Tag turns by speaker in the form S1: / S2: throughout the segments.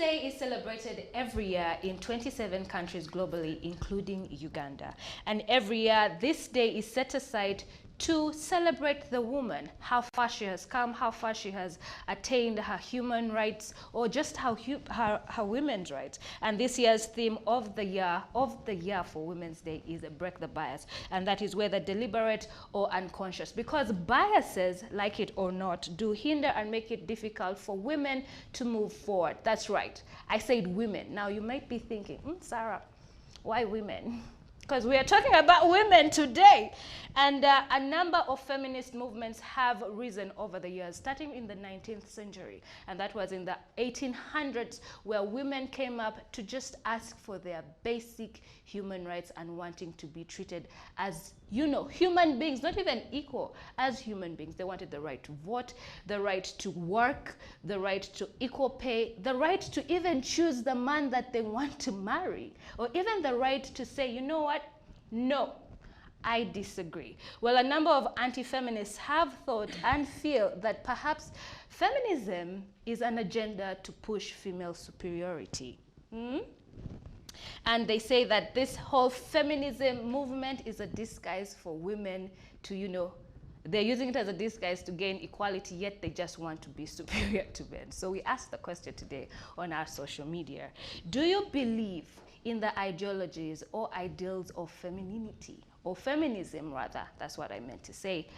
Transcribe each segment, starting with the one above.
S1: Day is celebrated every year in 27 countries globally, including Uganda. And every year, this day is set aside to celebrate the woman, how far she has come, how far she has attained her human rights, or just her women's rights. And this year's theme of the year for Women's Day is break the bias, and that is whether deliberate or unconscious, because biases, like it or not, do hinder and make it difficult for women to move forward. That's right, I said women. Now you might be thinking, Sarah, why women? Because we are talking about women today. And a number of feminist movements have risen over the years, starting in the 19th century. And that was in the 1800s, where women came up to just ask for their basic human rights and wanting to be treated as, human beings, not even equal, as human beings. They wanted the right to vote, the right to work, the right to equal pay, the right to even choose the man that they want to marry, or even the right to say, you know what? No, I disagree. Well, a number of anti-feminists have thought and feel that perhaps feminism is an agenda to push female superiority. And they say that this whole feminism movement is a disguise for women to, they're using it as a disguise to gain equality, yet they just want to be superior to men. So we asked the question today on our social media. Do you believe in the ideologies or ideals of femininity, or feminism rather, that's what I meant to say,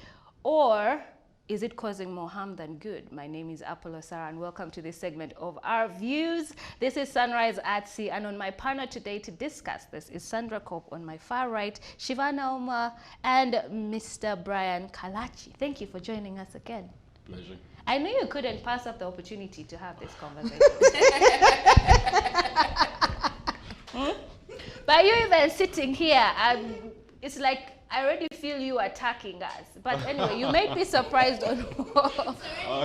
S1: or is it causing more harm than good? My name is Apollo Sarah, and welcome to this segment of Our Views. This is Sunrise at Sea, and on my panel today to discuss this is Sandra Kopp on my far right, Shivana Omar, and Mr. Brian Kalachi. Thank you for joining us again.
S2: Pleasure.
S1: I knew you couldn't pass up the opportunity to have this conversation. But you even sitting here, it's like I already feel you attacking us. But anyway, you might be surprised on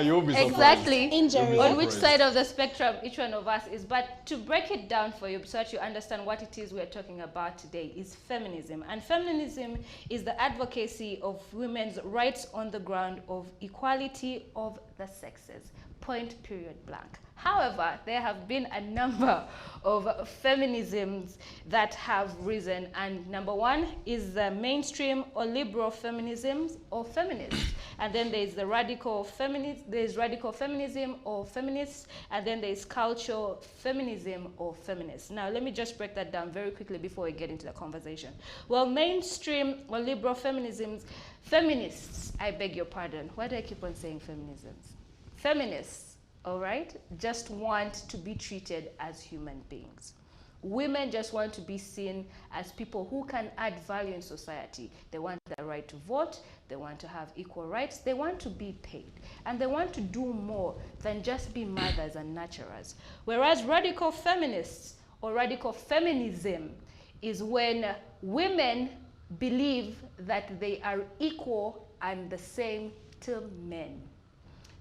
S2: you'll be surprised.
S1: Exactly
S3: Injury.
S1: on which side of the spectrum each one of us is. But to break it down for you so that you understand what it is we're talking about today is feminism. And feminism is the advocacy of women's rights on the ground of equality of the sexes. Point, period, blank. However, there have been a number of feminisms that have risen, and number one is the mainstream or liberal feminisms or feminists, and then there's the radical feminism or feminists, and then there's cultural feminism or feminists. Now let me just break that down very quickly before we get into the conversation. Well, mainstream or liberal feminisms, feminists, I beg your pardon, why do I keep on saying feminisms? Feminists, all right, just want to be treated as human beings. Women just want to be seen as people who can add value in society. They want the right to vote, they want to have equal rights, they want to be paid, and they want to do more than just be mothers and nurturers. Whereas radical feminists or radical feminism is when women believe that they are equal and the same to men.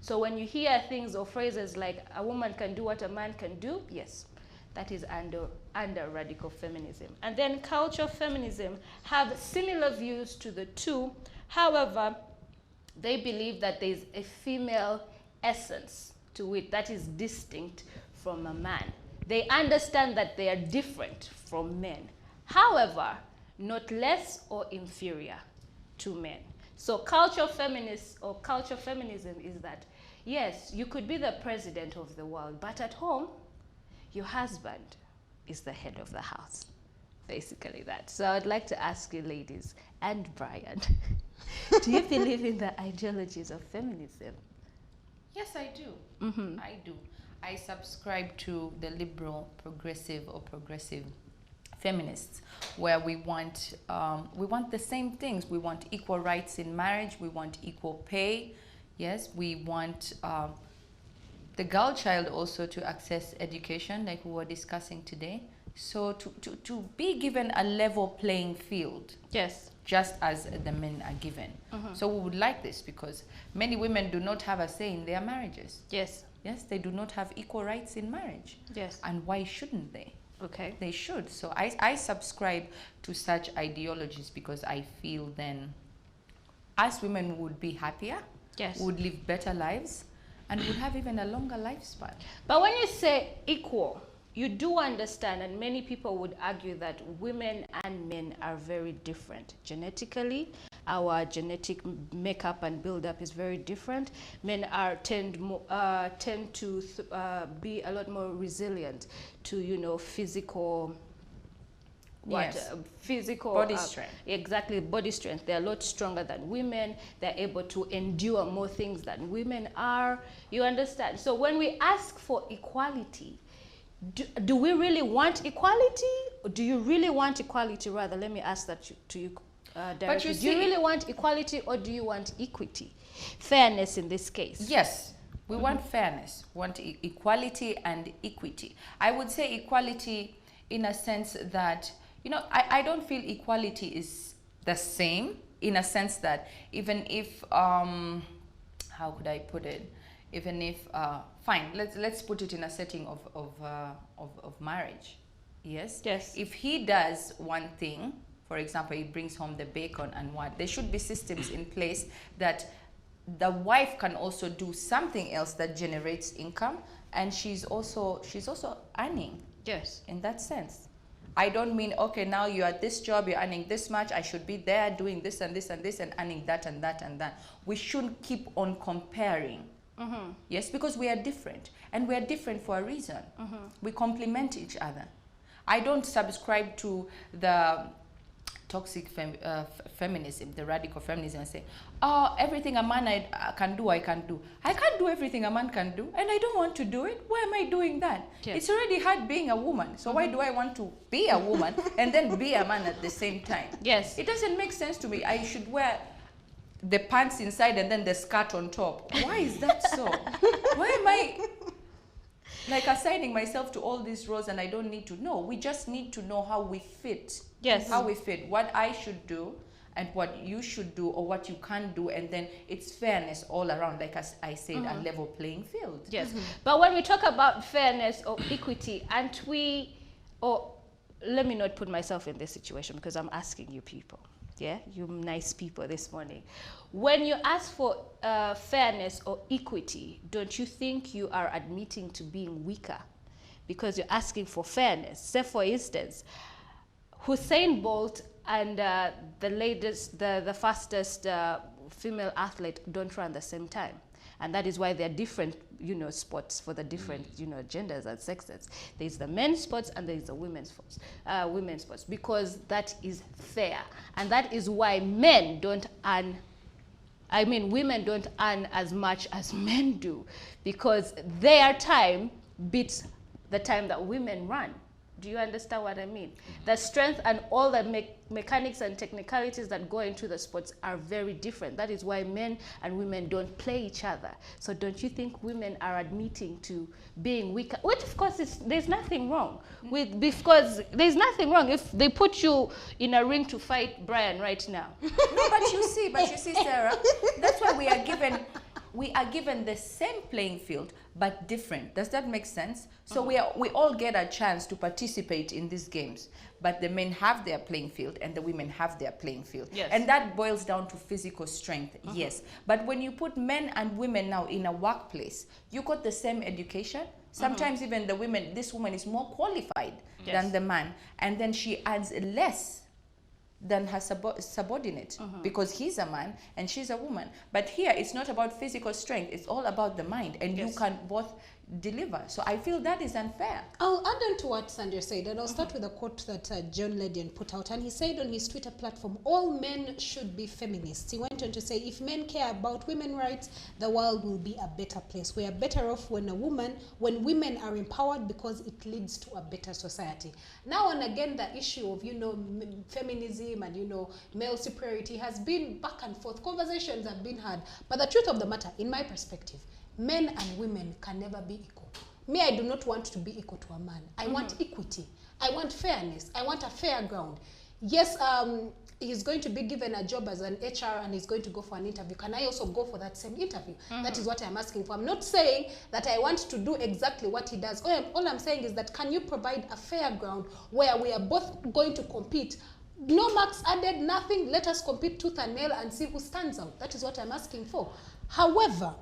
S1: So when you hear things or phrases like a woman can do what a man can do, yes, that is under radical feminism. And then cultural feminism have similar views to the two. However, they believe that there is a female essence to it that is distinct from a man. They understand that they are different from men. However, not less or inferior to men. So cultural feminists or cultural feminism is that, yes, you could be the president of the world, but at home, your husband is the head of the house. Basically that. So I'd like to ask you ladies, and Brian, do you believe in the ideologies of feminism?
S3: Yes, I do. I do. I subscribe to the liberal, progressive feminists, where we want the same things. We want equal rights in marriage. We want equal pay. Yes, we want the girl child also to access education, like we were discussing today. So to be given a level playing field.
S1: Yes.
S3: Just as the men are given. So we would like this because many women do not have a say in their marriages.
S1: Yes.
S3: Yes, they do not have equal rights in marriage.
S1: Yes.
S3: And why shouldn't they?
S1: Okay.
S3: They should. So I subscribe to such ideologies because I feel then us women would be happier,
S1: Yes.
S3: would live better lives, and would have even a longer lifespan.
S1: But when you say equal, you do understand, and many people would argue that women and men are very different genetically. Our genetic makeup and build-up is very different. Men tend to be a lot more resilient to, you know, physical. Physical
S3: body strength.
S1: Exactly, body strength. They're a lot stronger than women. They're able to endure more things than women are. You understand? So when we ask for equality, do we really want equality? Or do you really want equality? Rather, let me ask that to you directly. Do you really want equality, or do you want equity? Fairness in this case.
S3: Yes. We want fairness, want equality and equity. I would say equality in a sense that, you know, I don't feel equality is the same, in a sense that even if, how could I put it? Even if, fine, let's put it in a setting of marriage. Yes?
S1: Yes.
S3: If he does one thing, for example, he brings home the bacon and what, there should be systems in place that the wife can also do something else that generates income, and she's also earning.
S1: Yes.
S3: In that sense. I don't mean, okay, now you're at this job, you're earning this much, I should be there doing this and this and this and earning that and that and that. We shouldn't keep on comparing. Yes, because we are different, and we are different for a reason. We complement each other. I don't subscribe to the toxic feminism, the radical feminism, and say, oh, everything a man I can do, I can do. I can't do everything a man can do, and I don't want to do it. Why am I doing that? Yes. It's already hard being a woman, so why do I want to be a woman and then be a man at the same time?
S1: Yes.
S3: It doesn't make sense to me. I should wear the pants inside and then the skirt on top. Why is that so? Why am I like assigning myself to all these roles and I don't need to know? We just need to know how we fit.
S1: Yes.
S3: How we fit, what I should do and what you should do, or what you can't do, and then it's fairness all around, like as I said, a level playing field.
S1: Yes. But when we talk about fairness or equity, aren't we, or let me not put myself in this situation because I'm asking you people, yeah, you nice people this morning. When you ask for fairness or equity, don't you think you are admitting to being weaker? Because you're asking for fairness. Say, for instance, Usain Bolt and the fastest female athlete don't run the same time. And that is why there are different, you know, sports for the different, you know, genders and sexes. There's the men's sports and there's the women's sports, because that is fair. And that is why women don't earn as much as men do, because their time beats the time that women run. Do you understand what I mean? The strength and all the mechanics and technicalities that go into the sports are very different. That is why men and women don't play each other. So don't you think women are admitting to being weaker? Which of course there's nothing wrong with, because there's nothing wrong if they put you in a ring to fight Brian right now.
S3: No, but you see, Sarah, that's why we are given the same playing field but different. Does that make sense? So we all get a chance to participate in these games, but the men have their playing field and the women have their playing field.
S1: Yes.
S3: And that boils down to physical strength. Yes. But when you put men and women now in a workplace, you got the same education. Sometimes even this woman is more qualified than the man, and then she earns less than her subordinate because he's a man and she's a woman. But here it's not about physical strength, it's all about the mind, and you can both deliver. So I feel that is unfair.
S4: I'll add on to what Sandra said, and I'll start with a quote that John Legend put out, and he said on his Twitter platform, all men should be feminists. He went on to say, if men care about women's rights, the world will be a better place. We are better off when women are empowered, because it leads to a better society. Now and again, the issue of, you know, feminism and, you know, male superiority has been back and forth. Conversations have been had. But the truth of the matter, in my perspective, men and women can never be equal. Me, I do not want to be equal to a man. I want equity. I want fairness. I want a fair ground. Yes, he's going to be given a job as an HR and he's going to go for an interview. Can I also go for that same interview? That is what I'm asking for. I'm not saying that I want to do exactly what he does. All I'm saying is that, can you provide a fair ground where we are both going to compete? No marks added, nothing. Let us compete tooth and nail and see who stands out. That is what I'm asking for. However,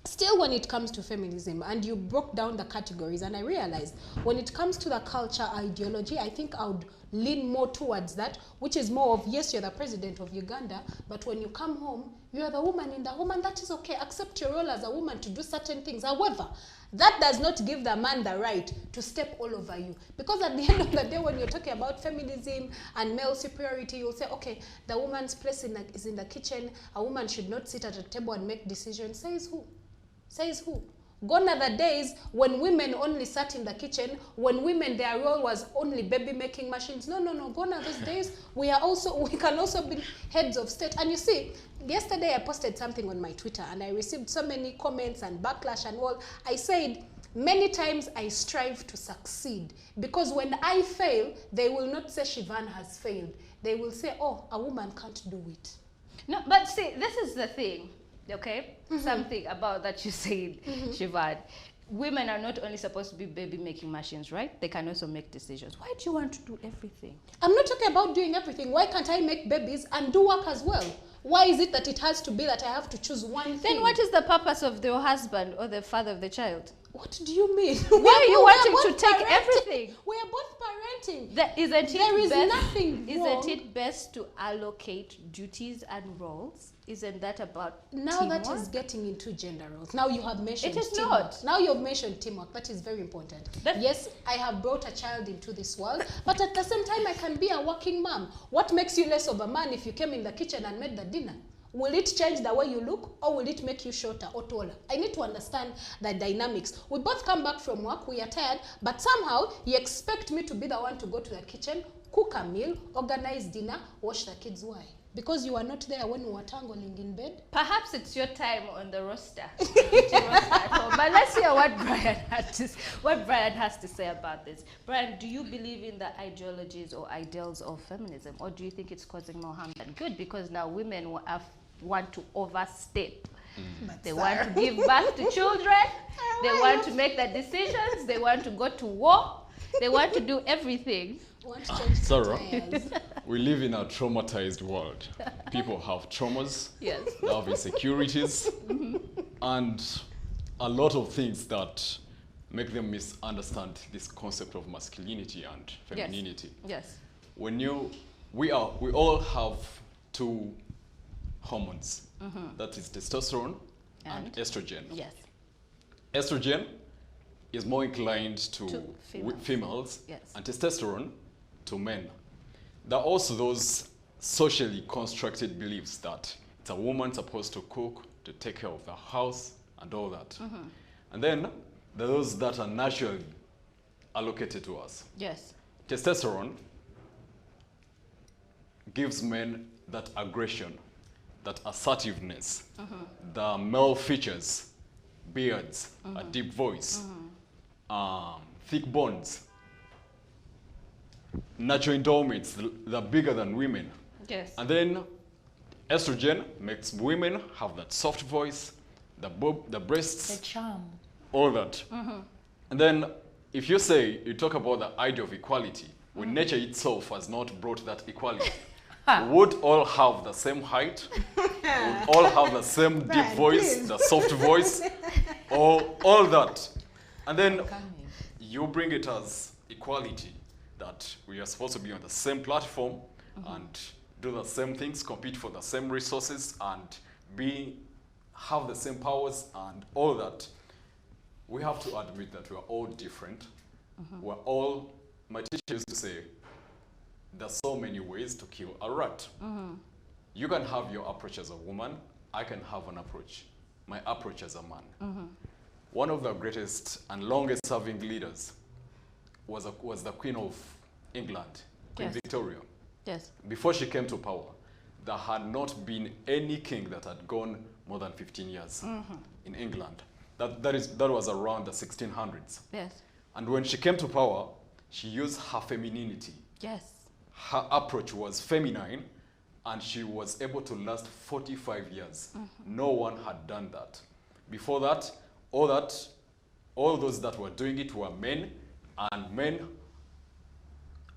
S4: Still, when it comes to feminism, and you broke down the categories, and I realized when it comes to the culture ideology, I think I would lean more towards that, which is more of, yes, you're the president of Uganda, but when you come home, you're the woman in the home, and that is okay. Accept your role as a woman to do certain things. However, that does not give the man the right to step all over you. Because at the end of the day, when you're talking about feminism and male superiority, you'll say, okay, the woman's place is in the kitchen. A woman should not sit at a table and make decisions. Says who? Says who? Gone are the days when women only sat in the kitchen, when women, their role was only baby making machines. No, no, no. Gone are those days. We can also be heads of state. And you see, yesterday I posted something on my Twitter and I received so many comments and backlash and all. I said, many times I strive to succeed, because when I fail, they will not say Shivan has failed. They will say, oh, a woman can't do it.
S1: No, but see, this is the thing. Okay, something about that you said, Shivad. Women are not only supposed to be baby making machines, right? They can also make decisions. Why do you want to do everything?
S4: I'm not talking about doing everything. Why can't I make babies and do work as well? Why is it that it has to be that I have to choose one thing?
S1: Then what is the purpose of your husband or the father of the child?
S4: What do you mean?
S1: Why are you wanting to take everything?
S4: We are both parenting.
S1: There is
S4: nothing wrong.
S1: Isn't it best to allocate duties and roles? Isn't that about
S4: now
S1: teamwork?
S4: That is getting into gender roles. Now you have mentioned
S1: it is
S4: teamwork.
S1: not.
S4: Now you have mentioned teamwork. That is very important. Yes, I have brought a child into this world, but at the same time I can be a working mom. What makes you less of a man if you came in the kitchen and made the dinner? Will it change the way you look, or will it make you shorter or taller? I need to understand the dynamics. We both come back from work, we are tired, but somehow you expect me to be the one to go to the kitchen, cook a meal, organize dinner, wash the kids. Why? Because you were not there when we were tangling in bed?
S1: Perhaps it's your time on the roster. But let's hear what Brian has to say about this. Brian, do you believe in the ideologies or ideals of feminism, or do you think it's causing more harm than good? Because now women want to overstep. They want to give birth to children. They want to make the decisions. They want to go to war. They want to do everything.
S2: Sarah, we live in a traumatized world. People have traumas,
S1: yes.
S2: They have insecurities, and a lot of things that make them misunderstand this concept of masculinity and femininity.
S1: Yes.
S2: We all have two hormones. That is testosterone and estrogen.
S1: Yes.
S2: Estrogen is more inclined to females,
S1: yes.
S2: And testosterone to men. There are also those socially constructed beliefs that it's a woman supposed to cook, to take care of the house, and all that. And then there are those that are naturally allocated to us.
S1: Yes.
S2: Testosterone gives men that aggression, that assertiveness, the male features, beards, a deep voice, thick bones, natural endowments, they're bigger than women.
S1: Yes.
S2: And then estrogen makes women have that soft voice, the breasts,
S3: The charm.
S2: all that. And then if you talk about the idea of equality, when nature itself has not brought that equality, would all have the same height, would all have the same deep voice, the soft voice, or all that. And then you bring it as equality, that we are supposed to be on the same platform and do the same things, compete for the same resources, and have the same powers and all that. We have to admit that we are all different. My teacher used to say, there's so many ways to kill a rat. You can have your approach as a woman, I can have my approach as a man. One of the greatest and longest serving leaders was the Queen of England, Queen Victoria.
S1: Yes.
S2: Before she came to power, there had not been any king that had gone more than 15 years in England. That was around the 1600s.
S1: Yes.
S2: And when she came to power, she used her femininity.
S1: Yes.
S2: Her approach was feminine, and she was able to last 45 years. No one had done that. Before that, all those that were doing it were men, and men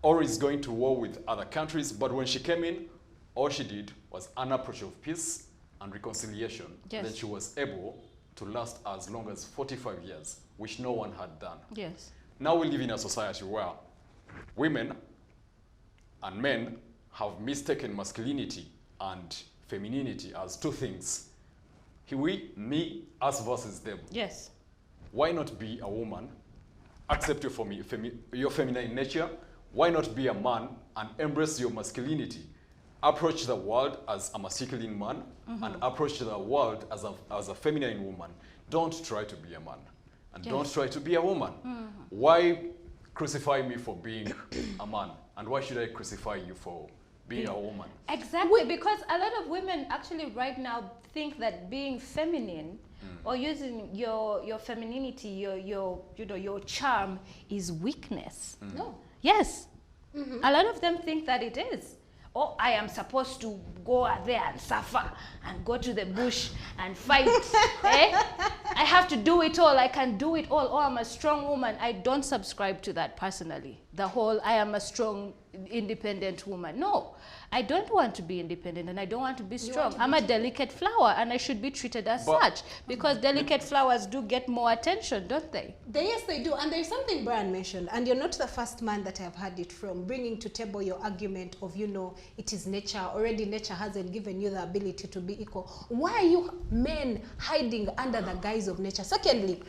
S2: always going to war with other countries. But when she came in, all she did was an approach of peace and reconciliation.
S1: Yes.
S2: Then she was able to last as long as 45 years, which no one had done.
S1: Yes.
S2: Now we live in a society where women and men have mistaken masculinity and femininity as two things. We, me, us versus them.
S1: Yes.
S2: Why not be a woman, accept your feminine nature? Why not be a man and embrace your masculinity? Approach the world as a masculine man and approach the world as a feminine woman. Don't try to be a man and don't try to be a woman. Why crucify me for being a man? And why should I crucify you for being a woman?
S1: Exactly, because a lot of women actually right now think that being feminine or using your femininity, your charm is weakness.
S4: No.
S1: Yes. A lot of them think that it is. Oh, I am supposed to go out there and suffer and go to the bush and fight. I have to do it all. I can do it all. Oh, I'm a strong woman. I don't subscribe to that personally. The whole I am a strong, independent woman. No, I don't want to be independent and I don't want to be strong. I'm a delicate flower and I should be treated as such because delicate flowers do get more attention, don't they?
S4: Yes, they do. And there's something Brian mentioned, and you're not the first man that I've heard it from, bringing to table your argument of, it is nature. Already nature hasn't given you the ability to be equal. Why are you men hiding under the guise of nature? Secondly,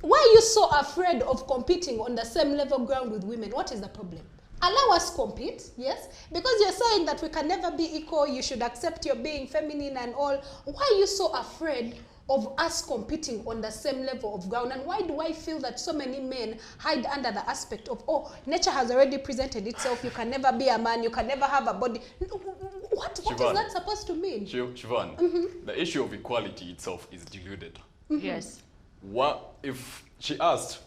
S4: why are you so afraid of competing on the same level ground with women? What is the problem? Allow us compete, yes? Because you're saying that we can never be equal, you should accept your being feminine and all. Why are you so afraid of us competing on the same level of ground? And why do I feel that so many men hide under the aspect of, oh, nature has already presented itself, you can never be a man, you can never have a body. What is that supposed to mean?
S2: Siobhan, the issue of equality itself is deluded.
S1: Yes.
S2: What if she asked,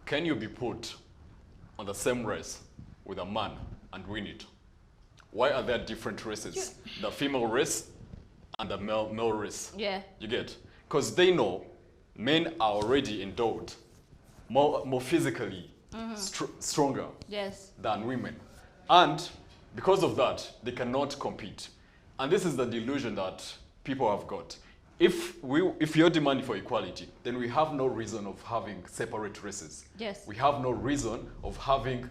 S2: can you be put on the same race with a man and win it? Why are there different races? The female race and the male race.
S1: Yeah.
S2: You get? Because they know men are already endowed more physically stronger than women. And because of that, they cannot compete. And this is the delusion that people have got. If you're demanding for equality, then we have no reason of having separate races.
S1: Yes.
S2: We have no reason of having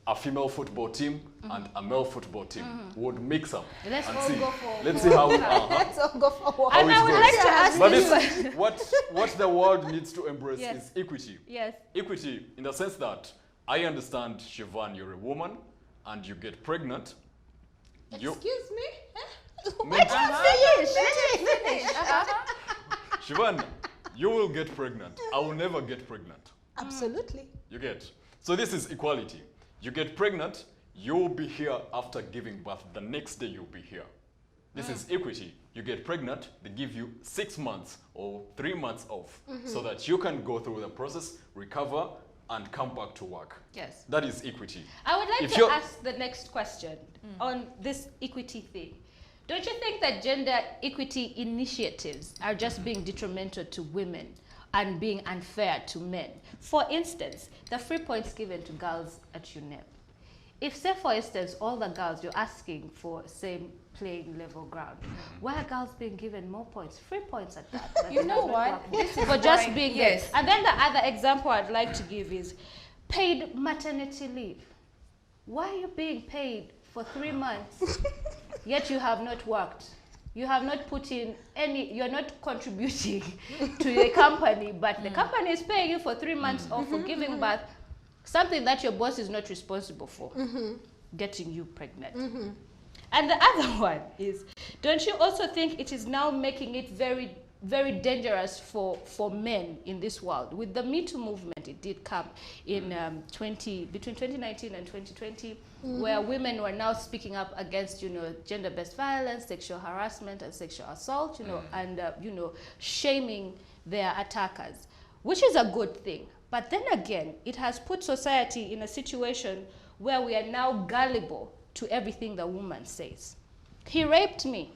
S2: a female football team and a male football team. We would mix them.
S1: Let's all go for
S2: Let's see how
S4: Let's all go for
S1: And I would like to ask
S2: But
S1: you.
S2: what the world needs to embrace is equity.
S1: Yes.
S2: Equity in the sense that I understand, Siobhan, you're a woman and you get pregnant.
S4: Excuse me?
S2: Siobhan, you will get pregnant. I will never get pregnant.
S4: Absolutely.
S2: You get? So this is equality. You get pregnant, you will be here after giving birth. The next day you'll be here. This is equity. You get pregnant, they give you 6 months or 3 months off so that you can go through the process, recover, and come back to work.
S1: Yes.
S2: That is equity.
S1: I would like to ask the next question on this equity thing. Don't you think that gender equity initiatives are just being detrimental to women and being unfair to men? For instance, the free points given to girls at UNEP. If, say, for instance, all the girls, you're asking for same playing level ground, why are girls being given more points? Free points at that.
S3: You know what?
S1: For just being
S3: yes.
S1: there. And then the other example I'd like to give is paid maternity leave. Why are you being paid for 3 months, yet you have not worked? You have not put in any, you're not contributing to the company, but the company is paying you for 3 months or for giving birth, something that your boss is not responsible for, getting you pregnant. And the other one is, don't you also think it is now making it very, very dangerous for men in this world? With the Me Too movement, it did come in between 2019 and 2020, where women were now speaking up against, gender-based violence, sexual harassment, and sexual assault, and shaming their attackers, which is a good thing. But then again, it has put society in a situation where we are now gullible to everything the woman says. He raped me.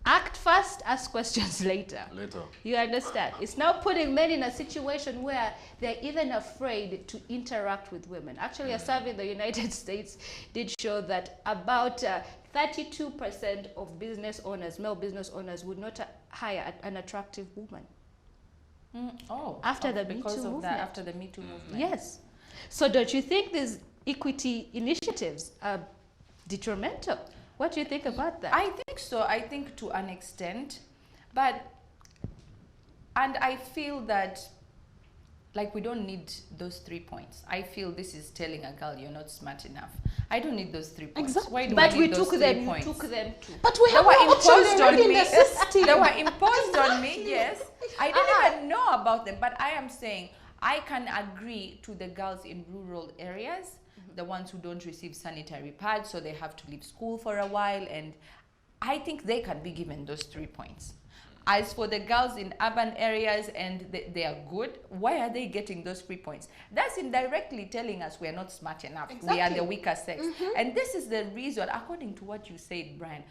S1: Act first, ask questions later. You understand? It's now putting men in a situation where they're even afraid to interact with women. Actually, a survey in the United States did show that about 32% of business owners, male business owners, would not hire an attractive woman. After the Me Too movement.
S3: After the Me Too movement.
S1: Yes. So don't you think these equity initiatives are detrimental? What do you think about that?
S3: I think so. I think to an extent, and I feel that, like, we don't need those 3 points. I feel this is telling a girl you're not smart enough. I don't need those 3 points.
S1: Exactly.
S3: Why do
S1: but
S3: I
S1: we
S3: need
S1: took
S3: those
S1: them.
S3: 3 points?
S1: You took them too.
S4: But we have
S3: were
S4: no option
S3: imposed on
S4: already in
S3: me.
S4: the system.
S3: They were imposed on me. Yes, I didn't even know about them. But I am saying I can agree to the girls in rural areas, the ones who don't receive sanitary pads, so they have to leave school for a while, and I think they can be given those 3 points. As for the girls in urban areas and they are good, why are they getting those 3 points? That's indirectly telling us we are not smart enough.
S4: Exactly.
S3: We are the weaker sex. And this is the reason, according to what you said, Brian,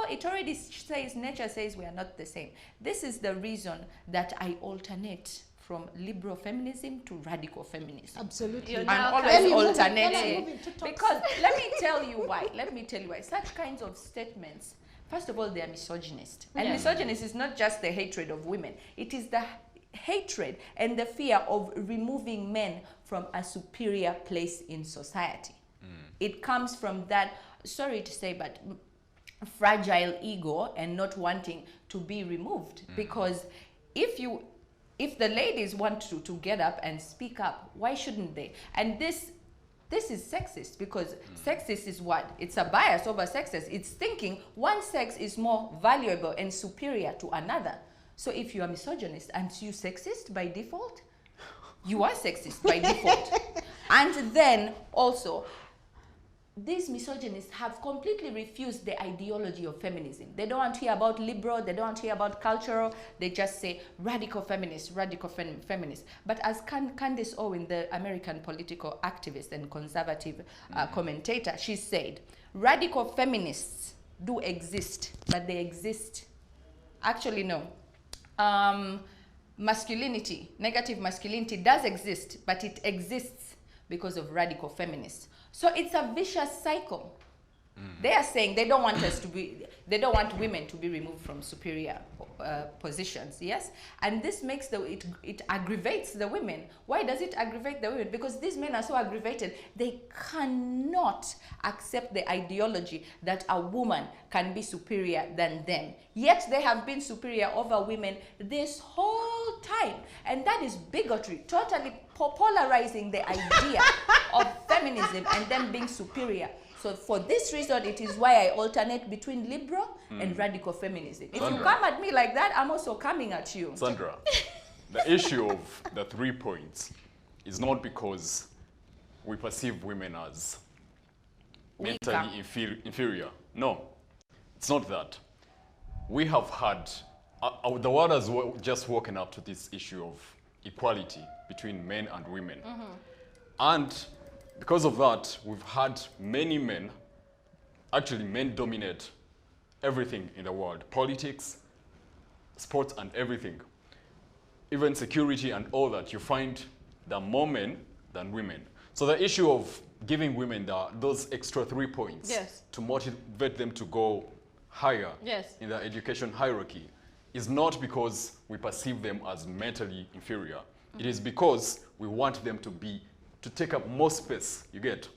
S3: it already says, nature says we are not the same. This is the reason that I alternate from liberal feminism to radical feminism.
S4: Absolutely.
S3: I'm always alternating. Because let me tell you why. Such kinds of statements, first of all, they are misogynist. And misogynist is not just the hatred of women. It is the hatred and the fear of removing men from a superior place in society. It comes from that, sorry to say, but fragile ego and not wanting to be removed. Because if the ladies want to get up and speak up, why shouldn't they? And this is sexist, because sexist is what? It's a bias over sexist. It's thinking one sex is more valuable and superior to another. So if you are misogynist, aren't you sexist by default? You are sexist by default. And then also, these misogynists have completely refused the ideology of feminism. They don't want to hear about liberal, they don't want to hear about cultural, they just say radical feminist, feminist. But as Candace Owen, the American political activist and conservative commentator, she said, radical feminists do exist, but they exist. Actually, no. Masculinity, negative masculinity does exist, but it exists because of radical feminists. So it's a vicious cycle. They are saying they don't want they don't want women to be removed from superior positions, yes? And this makes it aggravates the women. Why does it aggravate the women? Because these men are so aggravated, they cannot accept the ideology that a woman can be superior than them. Yet they have been superior over women this whole time. And that is bigotry, totally polarizing the idea of feminism and them being superior. So for this reason, it is why I alternate between liberal and radical feminism. If you come at me like that, I'm also coming at you.
S2: Sandra, the issue of the 3 points is not because we perceive women as mentally inferior. No, it's not that. We have had, the world has just woken up to this issue of equality between men and women. And because of that, we've had many men, actually men dominate everything in the world. Politics, sports and everything. Even security and all that, you find there are more men than women. So the issue of giving women those extra 3 points to motivate them to go higher in the education hierarchy is not because we perceive them as mentally inferior. It is because we want them to take up more space, you get?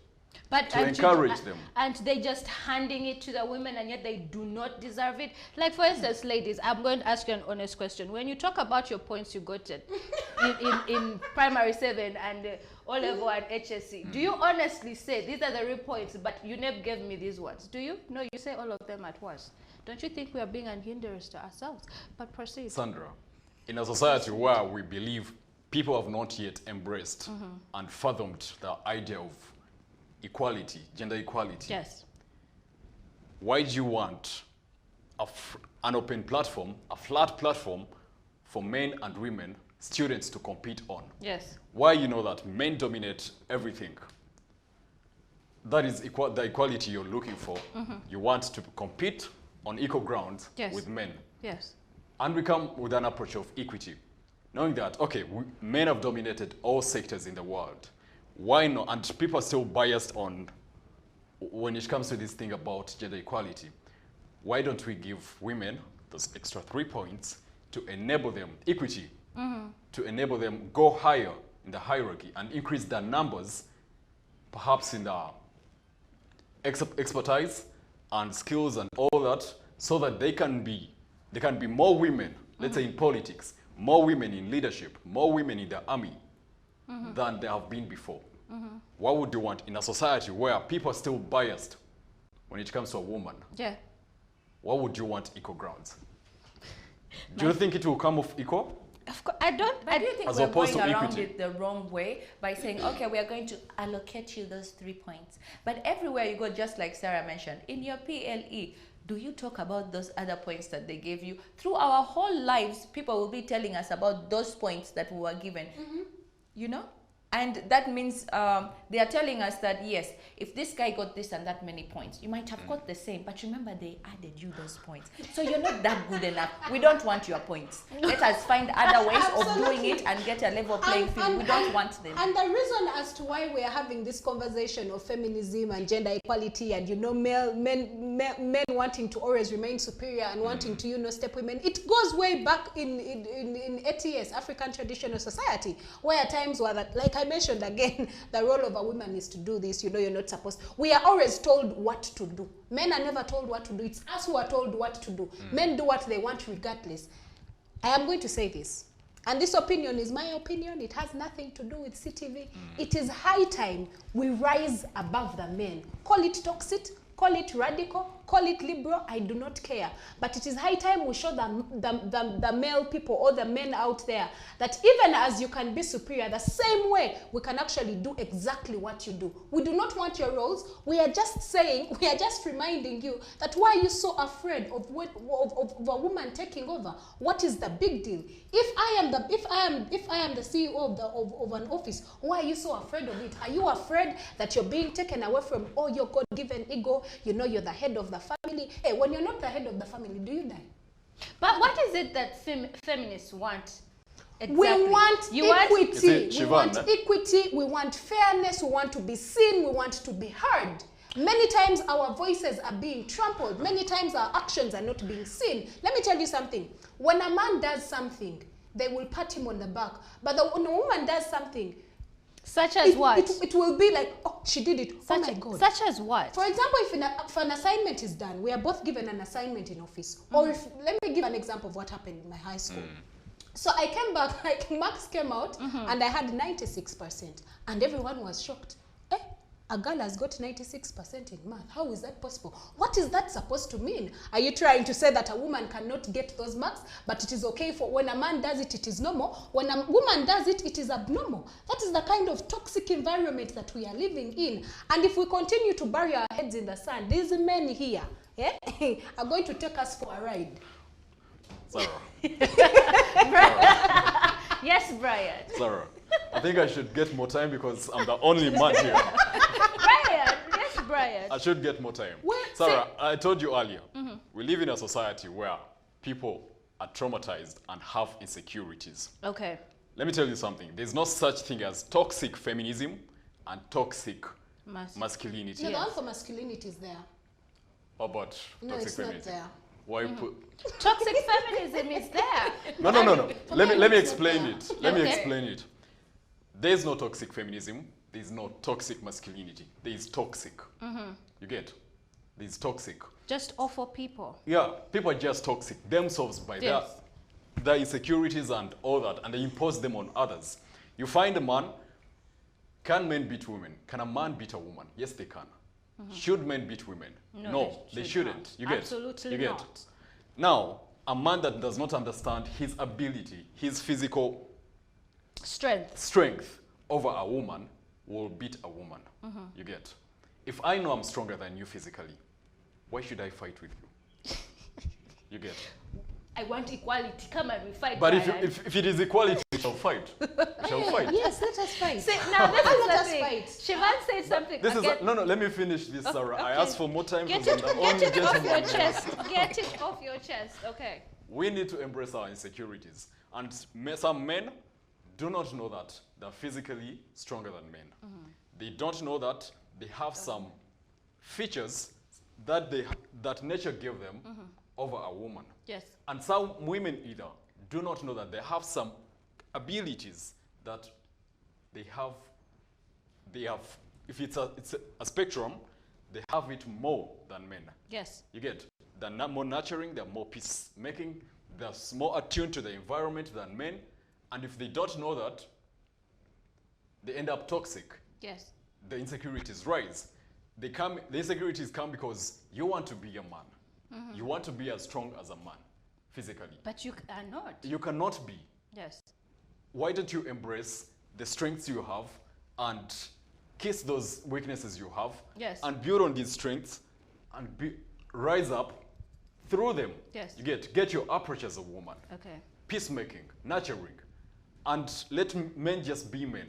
S1: But
S2: to encourage them.
S1: And they just handing it to the women, and yet they do not deserve it. Like, for instance, ladies, I'm going to ask you an honest question. When you talk about your points you got in primary 7 and O-level and HSC, do you honestly say, these are the real points, but you never gave me these ones? Do you? No, you say all of them at once. Don't you think we are being an hindrance to ourselves? But proceed.
S2: Sandra, in a society where we believe people have not yet embraced and fathomed the idea of equality, gender equality.
S1: Yes.
S2: Why do you want an open platform, a flat platform for men and women, students to compete on?
S1: Yes.
S2: Why you know that men dominate everything? That is the equality you're looking for. You want to compete on equal grounds
S1: Yes.
S2: with men.
S1: Yes.
S2: And we come with an approach of equity, knowing that, okay, men have dominated all sectors in the world. Why not? And people are still biased on, when it comes to this thing about gender equality, why don't we give women those extra 3 points to enable them, equity, to enable them go higher in the hierarchy and increase their numbers, perhaps in the expertise and skills and all that, so that they can be more women, let's say in politics, more women in leadership, more women in the army than there have been before. What would you want in a society where people are still biased when it comes to a woman?
S1: Yeah.
S2: What would you want equal grounds? Do you think it will come off equal?
S1: Of course, I don't.
S3: But do you think
S2: As
S3: we're
S2: opposed
S3: going
S2: to
S3: around
S2: equity.
S3: it the wrong way by saying, okay, we are going to allocate you those 3 points. But everywhere you go, just like Sarah mentioned, in your PLE, do you talk about those other points that they gave you? Through our whole lives, people will be telling us about those points that we were given. You know? And that means they are telling us that, yes, if this guy got this and that many points, you might have got the same. But remember, they added you those points. So you're not that good enough. We don't want your points. Let us find other ways of doing it and get a level playing field. We don't want them.
S4: And the reason as to why we are having this conversation of feminism and gender equality and, you know, men wanting to always remain superior and wanting to, you know, step women, it goes way back in ATS, African Traditional Society, where at times were that, like I mentioned again, the role of a woman is to do this, you know, you're not supposed. We are always told what to do. Men are never told what to do. It's us who are told what to do. Men do what they want regardless. I am going to say this, and this opinion is my opinion. It has nothing to do with CTV. It is high time we rise above the men. Call it toxic, call it radical, call it liberal, I do not care. But it is high time we show the male people or the men out there that even as you can be superior, the same way we can actually do exactly what you do. We do not want your roles. We are just saying, we are just reminding you that why are you so afraid of a woman taking over? What is the big deal? If I am the CEO of an office, why are you so afraid of it? Are you afraid that you're being taken away from all your God-given ego? You know, you're the head of the family. Hey, when you're not the head of the family, do you die?
S1: But what is it that feminists want? Exactly.
S4: We want equity. We want
S2: Siobhan,
S4: equity. We want fairness. We want to be seen. We want to be heard. Many times our voices are being trampled. Many times our actions are not being seen. Let me tell you something. When a man does something, they will pat him on the back. But when a woman does something,
S1: such as what?
S4: It will be like, oh, she did it. Oh my God.
S1: Such as what?
S4: For example, if an assignment is done, we are both given an assignment in office. Or if, let me give an example of what happened in my high school. So I came back, like marks came out, and I had 96%. And everyone was shocked. A girl has got 96% in math. How is that possible? What is that supposed to mean? Are you trying to say that a woman cannot get those marks, but it is okay for when a man does it, it is normal? When a woman does it, it is abnormal. That is the kind of toxic environment that we are living in. And if we continue to bury our heads in the sand, these men here are going to take us for a ride.
S2: Sarah.
S1: Yes, Brian.
S2: Sarah, I think I should get more time because I'm the only man here.
S1: Brian. Yes, Brian.
S2: I should get more time.
S4: Well,
S2: Sarah, I told you earlier, we live in a society where people are traumatized and have insecurities.
S1: Okay.
S2: Let me tell you something. There's no such thing as toxic feminism and toxic masculinity.
S4: No, the one for masculinity is there.
S2: How about
S4: No,
S2: toxic
S4: it's
S2: feminism?
S4: not there.
S2: Why put...
S1: Toxic feminism is there.
S2: No. Let me
S4: it's
S2: explain
S4: not
S2: it. Let me
S1: Okay.
S2: explain it. There's no toxic feminism. There's no toxic masculinity. There is toxic. You get? There's toxic.
S1: Just awful people.
S2: Yeah, people are just toxic themselves by
S1: Yes.
S2: their insecurities and all that, and they impose them on others. You find a man, can men beat women? Can a man beat a woman? Yes, they can. Should men beat women?
S1: No,
S2: they
S1: should
S2: shouldn't.
S1: not.
S2: You get?
S1: Absolutely
S2: you get?
S1: not.
S2: Now, a man that does not understand his ability, his physical strength over a woman will beat a woman. You get? If I know I'm stronger than you physically, why should I fight with you? You get?
S1: I want equality. Come and we fight.
S2: But
S1: Brian.
S2: if it is equality, We shall fight. We shall fight.
S4: Yes, let us fight.
S1: See, now this is
S4: Let
S1: the
S4: us
S1: thing.
S4: fight.
S1: Siobhan said something.
S2: This
S1: again.
S2: is no. Let me finish this, Sarah. I
S1: okay.
S2: asked for more time
S1: Get
S2: because
S1: it,
S2: I'm the
S1: get
S2: only
S1: it off your
S2: gentleman.
S1: chest. Get it off your chest. Okay.
S2: We need to embrace our insecurities, and some men do not know that they're physically stronger than men. They don't know that they have some features that nature gave them over a woman.
S1: Yes.
S2: And some women either do not know that they have some abilities that they have. If it's a spectrum, they have it more than men.
S1: Yes.
S2: You get? They're more nurturing, they're more peacemaking, they're more attuned to the environment than men. And if they don't know that, they end up toxic.
S1: Yes.
S2: The insecurities rise. The insecurities come because you want to be a man. You want to be as strong as a man, physically.
S1: But you are not.
S2: You cannot be.
S1: Yes.
S2: Why don't you embrace the strengths you have and kiss those weaknesses you have?
S1: Yes.
S2: And build on these strengths and rise up through them.
S1: Yes.
S2: You get your approach as a woman.
S1: Okay.
S2: Peacemaking, nurturing. And let men just be men.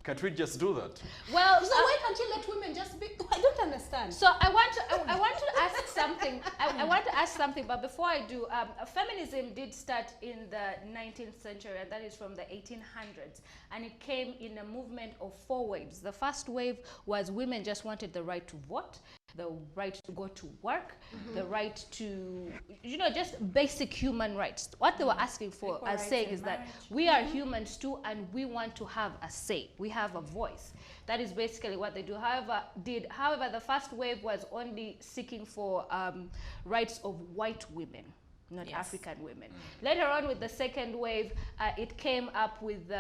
S2: Can't we just do that?
S1: Well,
S4: So why can't you let women just be? I don't understand.
S1: so I want to ask something. I want to ask something, but before I do, feminism did start in the 19th century, and that is from the 1800s, and it came in a movement of 4 waves. The first wave was women just wanted the right to vote, the right to go to work, the right to, just basic human rights. What they were asking for,
S3: Equal
S1: as
S3: rights
S1: saying,
S3: in
S1: is that
S3: marriage.
S1: we are humans too, and we want to have a say. We have a voice. That is basically what they do. However, the first wave was only seeking for rights of white women, not
S3: Yes.
S1: African women. Later on, with the second wave, it came up with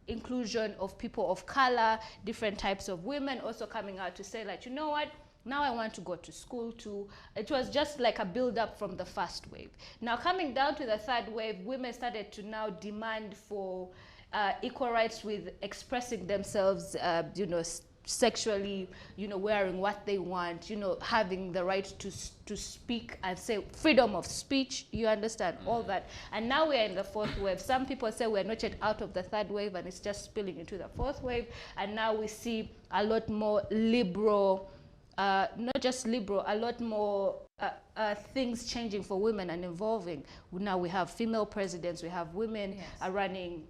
S1: inclusion of people of color, different types of women also coming out to say, like, you know what? Now I want to go to school too. It was just like a build-up from the first wave. Now coming down to the third wave, women started to now demand for equal rights with expressing themselves, sexually, wearing what they want, having the right to speak and say, freedom of speech, you understand, all that. And now we're in the fourth wave. Some people say we're not yet out of the third wave and it's just spilling into the fourth wave. And now we see a lot more liberal, not just liberal, a lot more things changing for women and evolving. Now we have female presidents, we have women running,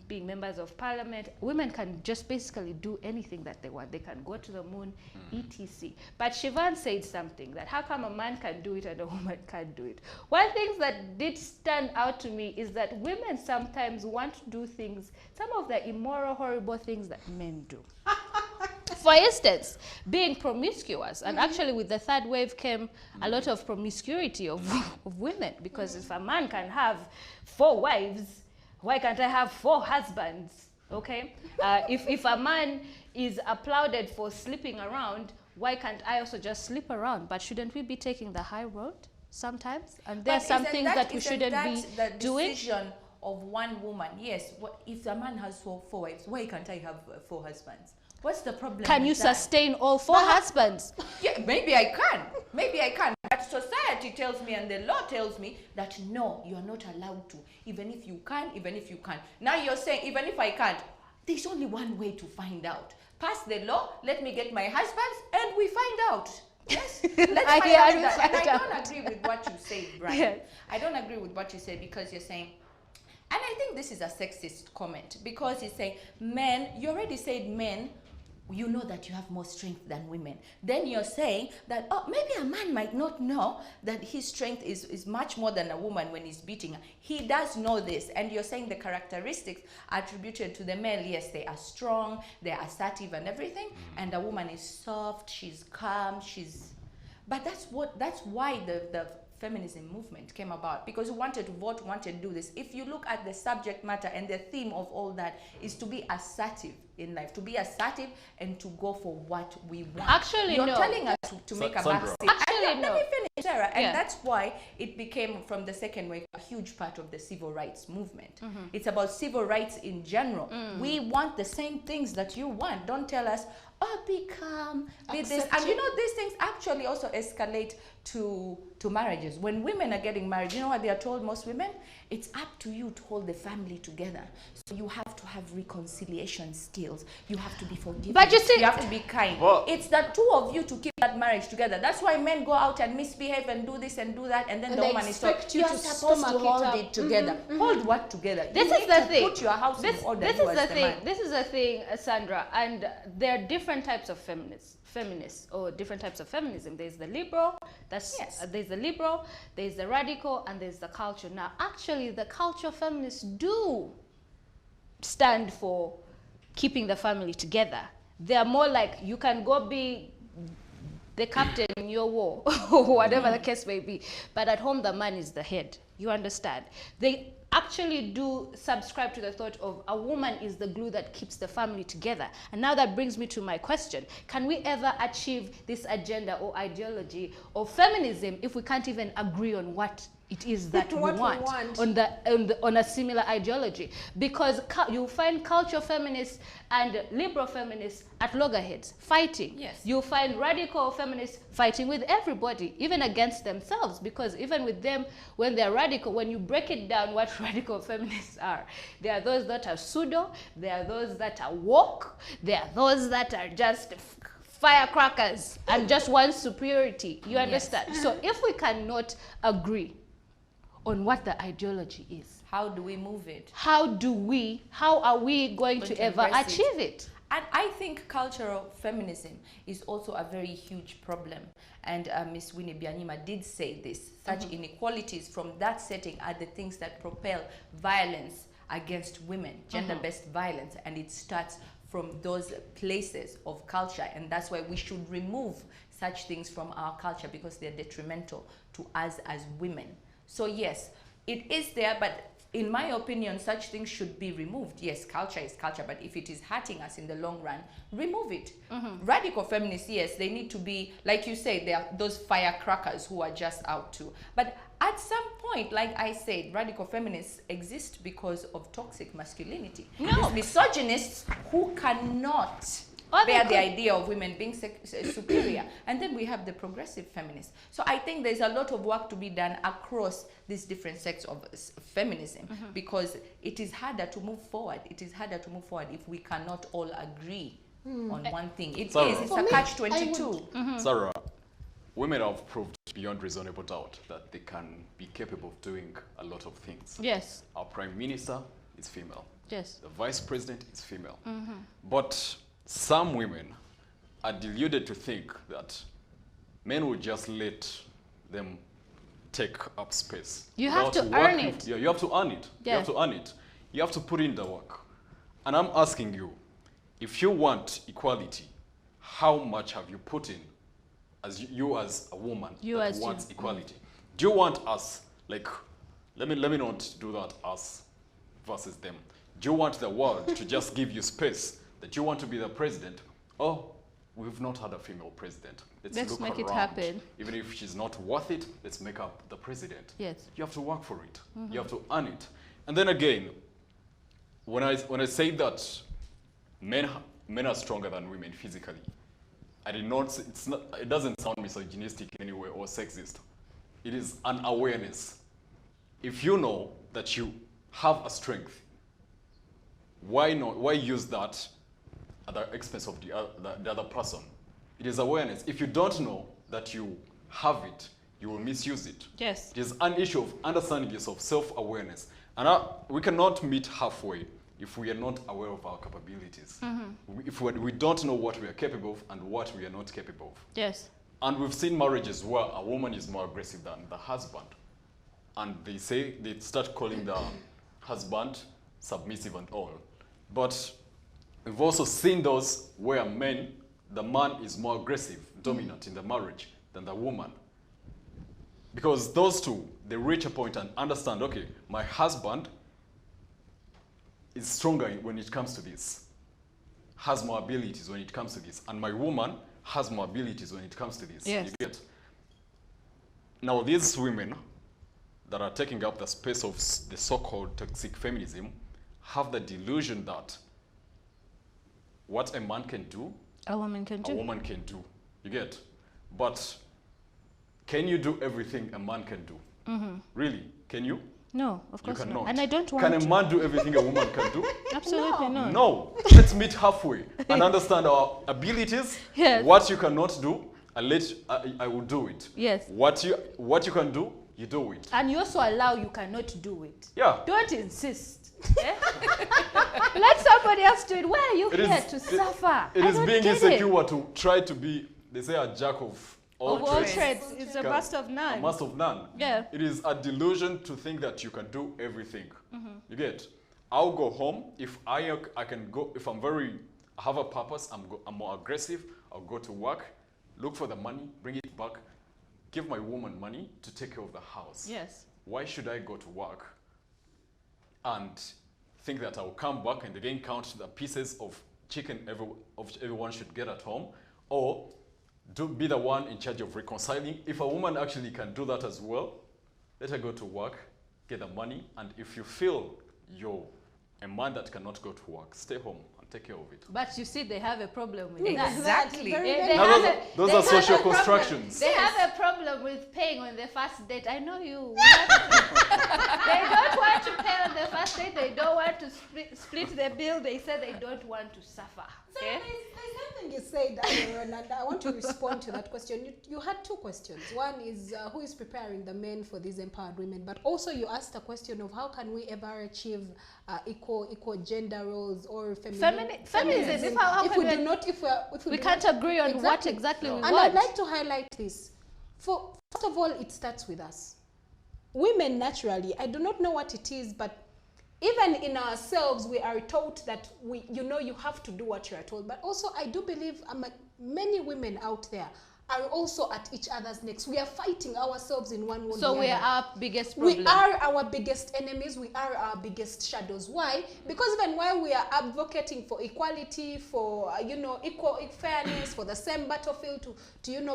S1: being members of parliament. Women can just basically do anything that they want. They can go to the moon, etc. But Siobhan said something, that how come a man can do it and a woman can't do it? One thing that did stand out to me is that women sometimes want to do things, some of the immoral, horrible things that men do. For instance, being promiscuous, and actually with the third wave came a lot of promiscuity of women, because if a man can have 4 wives, why can't I have 4 husbands? Okay, if a man is applauded for sleeping around, why can't I also just sleep around? But shouldn't we be taking the high road sometimes? And there are some things that we shouldn't be doing.
S3: Decision of one woman. Yes, if a man has 4 wives, why can't I have 4 husbands? What's the problem?
S1: Can you
S3: with that?
S1: sustain all 4 husbands?
S3: Yeah, maybe I can. Maybe I can. But society tells me and the law tells me that no, you are not allowed to. Even if you can, even if you can't. Now you're saying, even if I can't, there's only one way to find out. Pass the law, let me get my husbands, and we find out. Yes? Let's find out that. And I don't agree with what you said, Brian.
S1: Yes.
S3: I don't agree with what you said, because you're saying, and I think this is a sexist comment, because he's saying, men, you already said men, you know that you have more strength than women. Then you're saying that, oh, maybe a man might not know that his strength is much more than a woman when he's beating her. He does know this. And you're saying the characteristics attributed to the male, yes, they are strong, they're assertive and everything. And a woman is soft, she's calm, but that's why the feminism movement came about, because we wanted to vote, wanted to do this. If you look at the subject matter and the theme of all that is to be assertive in life, to be assertive and to go for what we want.
S1: Actually,
S3: you're
S1: no.
S3: telling us to make a
S2: Sandra.
S3: backseat.
S1: Actually, no.
S3: Let me finish. etc. And
S1: Yeah.
S3: that's why it became, from the second wave, a huge part of the civil rights movement. It's about civil rights in general. We want the same things that you want. Don't tell us, oh, be calm, be this. And you know, these things actually also escalate to marriages. When women are getting married, you know what they are told, most women? It's up to you to hold the family together. So you have to have reconciliation skills. You have to be forgiving.
S1: But you see,
S3: you have to be kind.
S2: Well,
S3: it's the two of you to keep that marriage together. That's why men go out and misbehave and do this and do that, and then
S4: And
S3: the
S4: they
S3: woman is
S4: expect
S3: told,
S4: you
S3: you're
S4: to
S3: supposed to
S4: stomach it
S3: hold
S4: up."
S3: it together. Hold what together?
S1: This
S3: You
S1: is
S3: need
S1: the
S3: to
S1: thing.
S3: Put your house
S1: This
S3: in order.
S1: is
S3: you
S1: the
S3: as
S1: thing.
S3: man.
S1: This is the thing, Sandra. And there are different types of feminists, or different types of feminism. There's the liberal. There's the liberal. There's the radical, and there's the culture. Now, actually, the culture feminists do stand for keeping the family together. They are more like, you can go be the captain in your war, or whatever the case may be, but at home the man is the head. You understand? They actually do subscribe to the thought of a woman is the glue that keeps the family together. And now that brings me to my question. Can we ever achieve this agenda or ideology of feminism if we can't even agree on what it is that we
S4: What we
S1: want,
S4: want.
S1: on a similar ideology? Because you'll find culture feminists and liberal feminists at loggerheads fighting.
S3: Yes.
S1: You'll find radical feminists fighting with everybody, even against themselves, because even with them, when they're radical, when you break it down what radical feminists are, there are those that are pseudo, there are those that are woke, there are those that are just firecrackers and just want superiority. You understand? So if we cannot agree on what the ideology is,
S3: How do we move it?
S1: how are we going to ever
S3: embrace it.
S1: achieve it?
S3: And I think cultural feminism is also a very huge problem. And Miss Winnie Byanyima did say this. Such inequalities from that setting are the things that propel violence against women, gender-based violence. And it starts from those places of culture. And that's why we should remove such things from our culture, because they're detrimental to us as women. So yes, it is there, but in my opinion, such things should be removed. Yes, culture is culture, but if it is hurting us in the long run, remove it. Radical feminists, yes, they need to be, like you say, they are those firecrackers who are just out to. But at some point, like I said, radical feminists exist because of toxic masculinity.
S1: No.
S3: There's misogynists who cannot bear the idea of women being superior. And then we have the progressive feminists. So I think there's a lot of work to be done across these different sects of feminism, because it is harder to move forward. It is harder to move forward if we cannot all agree on one thing. It's
S2: Sarah.
S3: a
S4: For me,
S3: catch-22.
S2: Sarah, women have proved beyond reasonable doubt that they can be capable of doing a lot of things.
S1: Yes,
S2: Our prime minister is female.
S1: yes.
S2: The vice president is female. But some women are deluded to think that men will just let them take up space.
S1: You have
S2: without
S1: to earn
S2: working.
S1: it.
S2: Yeah, you have to earn it.
S1: Yeah.
S2: You have to earn it. You have to put in the work. And I'm asking you, if you want equality, how much have you put in as you as a woman
S1: You
S2: that
S1: as
S2: wants
S1: you.
S2: equality? Do you want us, like, let me not do that, us versus them. Do you want the world to just give you space that you want to be the president? Oh, we've not had a female president.
S1: Let's
S2: look
S1: make it
S2: around.
S1: happen.
S2: Even if she's not worth it, let's make up the president.
S1: Yes.
S2: You have to work for it. You have to earn it. And then again, when I say that men are stronger than women physically, I did not. It doesn't sound misogynistic in any way or sexist. It is an awareness. If you know that you have a strength, why not? Why use that at the expense of the other person? It is awareness. If you don't know that you have it, you will misuse it.
S1: Yes.
S2: It is an issue of understanding yourself, self-awareness. And we cannot meet halfway if we are not aware of our capabilities. If we don't know what we are capable of and what we are not capable of.
S1: Yes.
S2: And we've seen marriages where a woman is more aggressive than the husband. And they start calling the husband submissive and all. But we've also seen those where the man is more aggressive, dominant in the marriage than the woman. Because those two, they reach a point and understand, okay, my husband is stronger when it comes to this, has more abilities when it comes to this, and my woman has more abilities when it comes to this.
S1: Yes.
S2: You get? Now, these women that are taking up the space of the so-called toxic feminism have the delusion that what a man can do,
S1: A woman can
S2: a woman can do. You get? But can you do everything a man can do? Really? Can you?
S1: No, of
S2: You
S1: course
S2: cannot.
S1: not. And I don't want
S2: Can a
S1: to.
S2: man do everything a woman can do?
S1: Absolutely not.
S2: No. Let's meet halfway and understand our abilities.
S1: Yes.
S2: What you cannot do, and I will do it.
S1: Yes.
S2: What you can do, you do it.
S1: And you also allow you cannot do it.
S2: Yeah.
S1: Don't insist. Eh? Let somebody else do it. Why are you
S2: It
S1: here
S2: is-
S1: to suffer?
S2: It
S1: I
S2: is
S1: don't
S2: being
S1: get
S2: insecure to try to be, they say, a jack of all
S1: Of all
S2: trades.
S1: trades, it's a master of
S2: A
S1: none.
S2: master of none.
S1: Yeah.
S2: It is a delusion to think that you can do everything. You get? I'll go home if I can go. If I have a purpose. I'm more aggressive. I'll go to work, look for the money, bring it back, give my woman money to take care of the house.
S1: Yes.
S2: Why should I go to work and think that I'll come back and again count the pieces of chicken everyone should get at home, or be the one in charge of reconciling? If a woman actually can do that as well, let her go to work, get the money, and if you feel you're a man that cannot go to work, stay home and take care of it.
S1: But you see, they have a problem with that.
S3: Exactly.
S2: Those are social constructions.
S1: They have a problem with paying on the first date. I know you. They don't want to pay on the first date. They don't want to split the bill. They say they don't want to suffer.
S4: So
S1: Okay?
S4: there's something you said earlier on, and I want to respond to that question. You had two questions. One is who is preparing the men for these empowered women, but also you asked a question of how can we ever achieve equal gender roles or feminism. If
S1: We can't agree on what
S4: Exactly.
S1: exactly we
S4: And
S1: want.
S4: I'd like to highlight this. First of all, it starts with us. Women naturally, I do not know what it is, but even in ourselves, we are taught that you have to do what you are told. But also, I do believe many women out there are also at each other's necks. We are fighting ourselves in one way or the
S1: So we
S4: other.
S1: are our biggest problem.
S4: We are our biggest enemies. We are our biggest shadows. Why? Because even while we are advocating for equality, for equal fairness, for the same battlefield to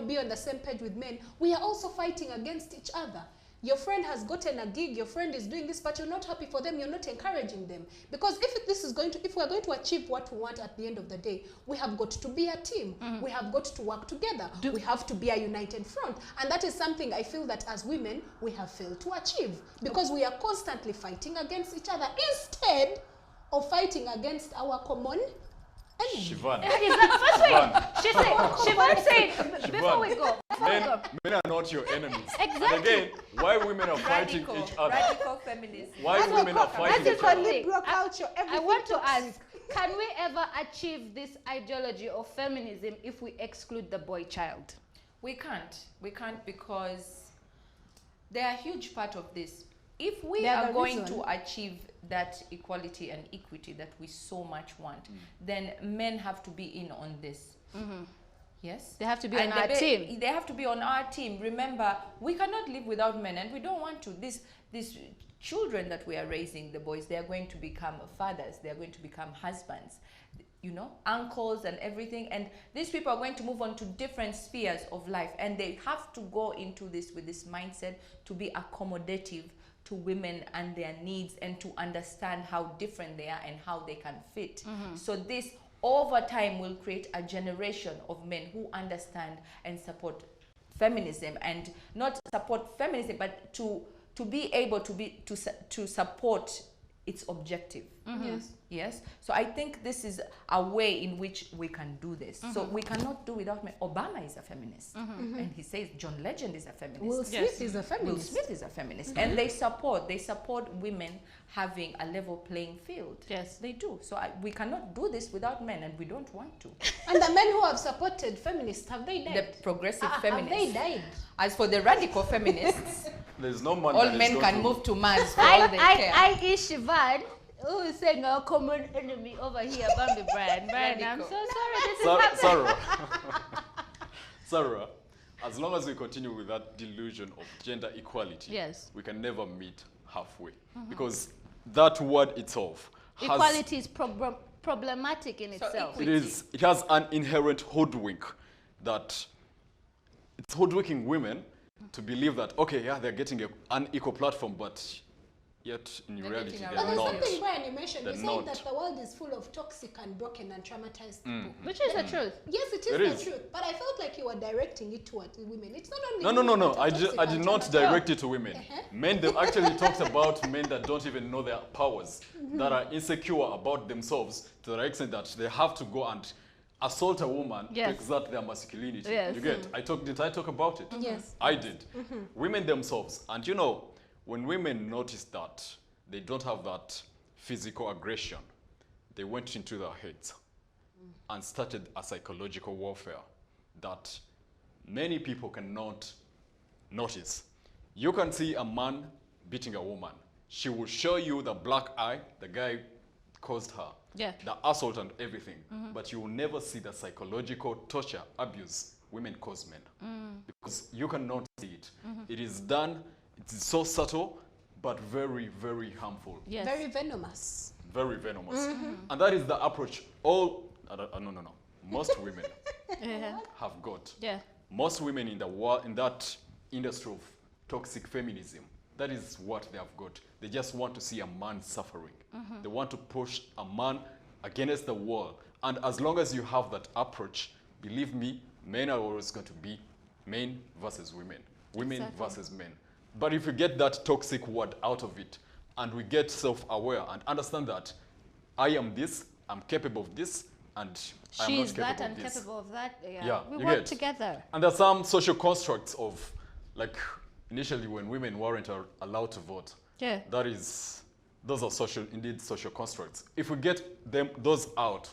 S4: be on the same page with men, we are also fighting against each other. Your friend has gotten a gig, your friend is doing this, but you're not happy for them, you're not encouraging them. Because if we're going to achieve what we want at the end of the day, we have got to be a team. We have got to work together. We have to be a united front. And that is something I feel that as women, we have failed to achieve. Because we are constantly fighting against each other instead of fighting against our common enemy.
S2: Shivan.
S1: Siobhan said, before we go,
S2: Men are not your enemies.
S1: Exactly.
S2: And again, why women are fighting each other?
S3: Radical feminists.
S2: Why women are fighting
S1: that is
S2: each
S1: the
S2: other?
S1: thing.
S4: Liberal culture,
S1: I
S4: everything
S1: want to
S4: toxic.
S1: ask, can we ever achieve this ideology of feminism if we exclude the boy child?
S3: We can't. We can't because they are a huge part of this. If we
S4: They are
S3: are
S4: the
S3: going
S4: reason.
S3: to achieve that equality and equity that we so much want, then men have to be in on this. Yes?
S1: They have to be
S3: And
S1: on our team.
S3: They have to be on our team. Remember, we cannot live without men, and we don't want to. These children that we are raising, the boys, they are going to become fathers. They are going to become husbands, uncles and everything. And these people are going to move on to different spheres of life, and they have to go into this with this mindset to be accommodative to women and their needs, and to understand how different they are and how they can fit. So this over time will create a generation of men who understand and support feminism, and not support feminism, but to be able to support its objective. Yes. So I think this is a way in which we can do this. So we cannot do without men. Obama is a feminist, and he says John Legend is a feminist.
S4: Will Smith is a
S3: Will
S4: feminist.
S3: Smith is a feminist, and they support women having a level playing field.
S1: Yes.
S3: They do. So we cannot do this without men, and we don't want to.
S4: And the men who have supported feminists, have they died?
S3: The progressive
S4: Have
S3: feminists.
S4: they died?
S3: As for the radical feminists,
S2: There's no man
S3: all
S2: that is
S3: men
S2: going
S3: can
S2: to-
S3: move to Mars for all they care.
S1: I Siobhan, who is saying our common enemy over here, Bambi Brian. Brian, I'm so sorry this is happening.
S2: Sarah. Sarah, as long as we continue with that delusion of gender equality,
S1: Yes.
S2: we can never meet halfway. Because that word itself has,
S1: Equality is problematic in
S3: So
S1: itself.
S2: it has an inherent hoodwink that it's hoodwinking women to believe that, okay, yeah, they're getting an equal platform, but yet in
S3: They're
S2: reality
S3: getting
S2: they're
S4: But there's
S2: not.
S4: something, Brian, you mentioned.
S2: They're
S4: You said
S2: not.
S4: that the world is full of toxic and broken and traumatized people.
S1: Which is the truth.
S4: Yes, it
S2: It
S4: is
S2: is.
S4: the truth. But I felt like you were directing it towards women. It's not only
S2: No.
S4: women that are
S2: I
S4: toxic
S2: did
S4: and
S2: not
S4: traumatized.
S2: direct it to women.
S4: Uh-huh.
S2: Men, they actually talked about men that don't even know their powers, that are insecure about themselves to the extent that they have to go and assault a woman to
S1: Yes.
S2: exert their masculinity.
S1: Yes.
S2: You get? Did I talk about it?
S4: Yes.
S2: I did. Women themselves. And you know, when women notice that they don't have that physical aggression, they went into their heads and started a psychological warfare that many people cannot notice. You can see a man beating a woman. She will show you the black eye, the guy caused her,
S1: Yeah.
S2: the assault and everything, but you will never see the psychological torture, abuse women cause men. Because you cannot see it. It is done, it is so subtle, but very, very harmful.
S1: Yes.
S4: Very venomous.
S2: Very venomous. And that is the approach no. Most women
S1: Yeah.
S2: have got.
S1: Yeah.
S2: Most women in the world, in that industry of toxic feminism, that is what they have got. They just want to see a man suffering. They want to push a man against the wall. And as long as you have that approach, believe me, men are always going to be men versus women, women
S1: Exactly.
S2: versus men. But if you get that toxic word out of it, and we get self-aware and understand that I am this, I'm capable of this, and I'm not
S1: She's that
S2: capable
S1: and
S2: of this.
S1: capable of that. Yeah.
S2: Yeah,
S1: We
S2: you
S1: work
S2: get.
S1: together.
S2: And there's some social constructs of, like, initially when women weren't allowed to vote.
S1: Yeah.
S2: Those are social constructs. If we get those out,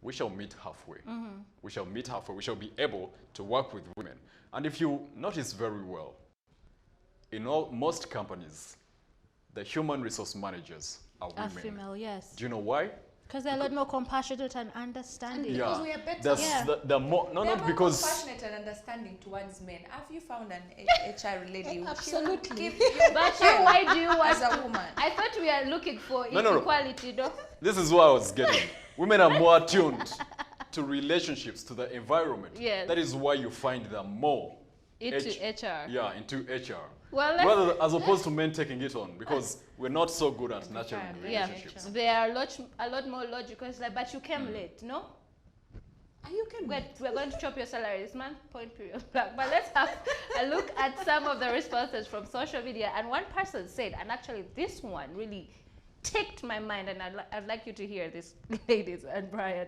S2: we shall meet halfway. We shall meet halfway. We shall be able to work with women. And if you notice very well, in most companies, the human resource managers are
S1: A
S2: women.
S1: female, yes.
S2: Do you know why?
S1: Because they're a lot more compassionate and understanding.
S4: Because we are better.
S2: That's
S1: Yeah.
S2: the more, no,
S3: They're
S2: not
S3: more
S2: because.
S3: compassionate and understanding towards men. Have you found an HR lady who
S4: Absolutely.
S3: give you
S1: But you, why do you want
S3: as a
S1: to?
S3: woman?
S1: I thought we are looking for
S2: No.
S1: equality, though.
S2: This is what I was getting. Women are more attuned to relationships, to the environment.
S1: Yes.
S2: That is why you find them more
S1: Into HR.
S2: Yeah, into HR.
S1: Well, let's-
S2: Rather as opposed to men taking it on, because we're not so good at nurturing
S1: Yeah,
S2: relationships.
S1: they are a lot more logical. It's like, but you came late, no?
S4: And you can
S1: We're going to chop your salary this month, point period. But let's have a look at some of the responses from social media. And one person said, and actually this one really ticked my mind, and I'd like you to hear this, ladies and Brian.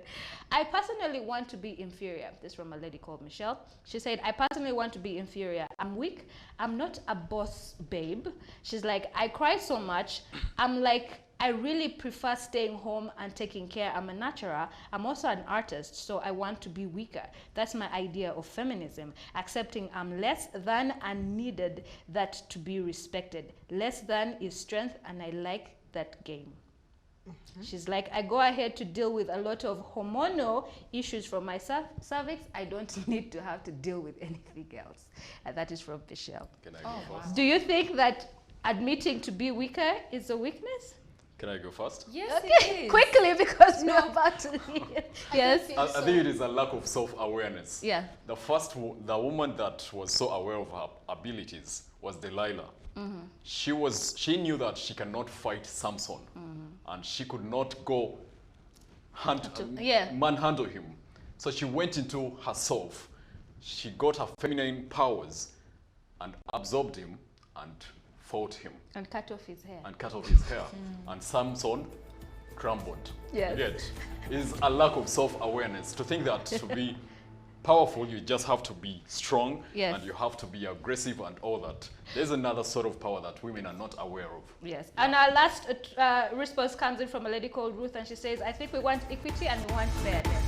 S1: I personally want to be inferior. This is from a lady called Michelle. She said, I personally want to be inferior. I'm weak. I'm not a boss babe. She's like, I cry so much. I'm like, I really prefer staying home and taking care. I'm a nurturer. I'm also an artist, so I want to be weaker. That's my idea of feminism. Accepting I'm less than and needed that to be respected. Less than is strength, and I like that game. She's like, I go ahead to deal with a lot of hormonal issues from my cervix. I don't need to have to deal with anything else. And that is from Michelle.
S2: Can I go first?
S1: Do you think that admitting to be weaker is a weakness?
S2: Can I go first?
S3: Yes,
S1: Okay,
S3: it is.
S1: quickly, because we're about to leave. Yes.
S2: I think it is a lack of self-awareness.
S1: Yeah.
S2: The woman that was so aware of her abilities was Delilah. She knew that she cannot fight Samson, and she could not go manhandle him. So she went into herself. She got her feminine powers and absorbed him and fought him
S1: And cut off his hair.
S2: and cut off his hair. And Samson crumbled.
S1: Yes.
S2: You get? It's a lack of self-awareness to think that to be powerful, you just have to be strong,
S1: Yes.
S2: and you have to be aggressive and all that. There's another sort of power that women are not aware of.
S1: Yes. And our last response comes in from a lady called Ruth, and she says, I think we want equity and we want fairness.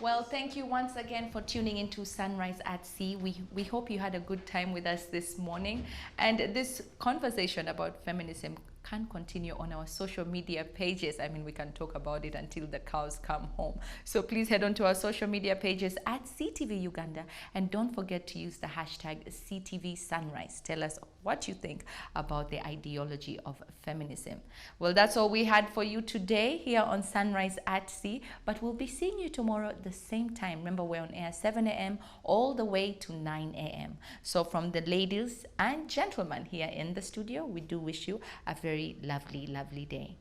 S3: Well, thank you once again for tuning into Sunrise at Sea. We hope you had a good time with us this morning. And this conversation about feminism can continue on our social media pages. I mean, we can talk about it until the cows come home. So please head on to our social media pages at CTV Uganda. And don't forget to use the hashtag CTV Sunrise. Tell us what what you think about the ideology of feminism. Well, that's all we had for you today here on Sunrise at Sea, but we'll be seeing you tomorrow at the same time. Remember, we're on air 7 a.m. all the way to 9 a.m. So from the ladies and gentlemen here in the studio, we do wish you a very lovely, lovely day.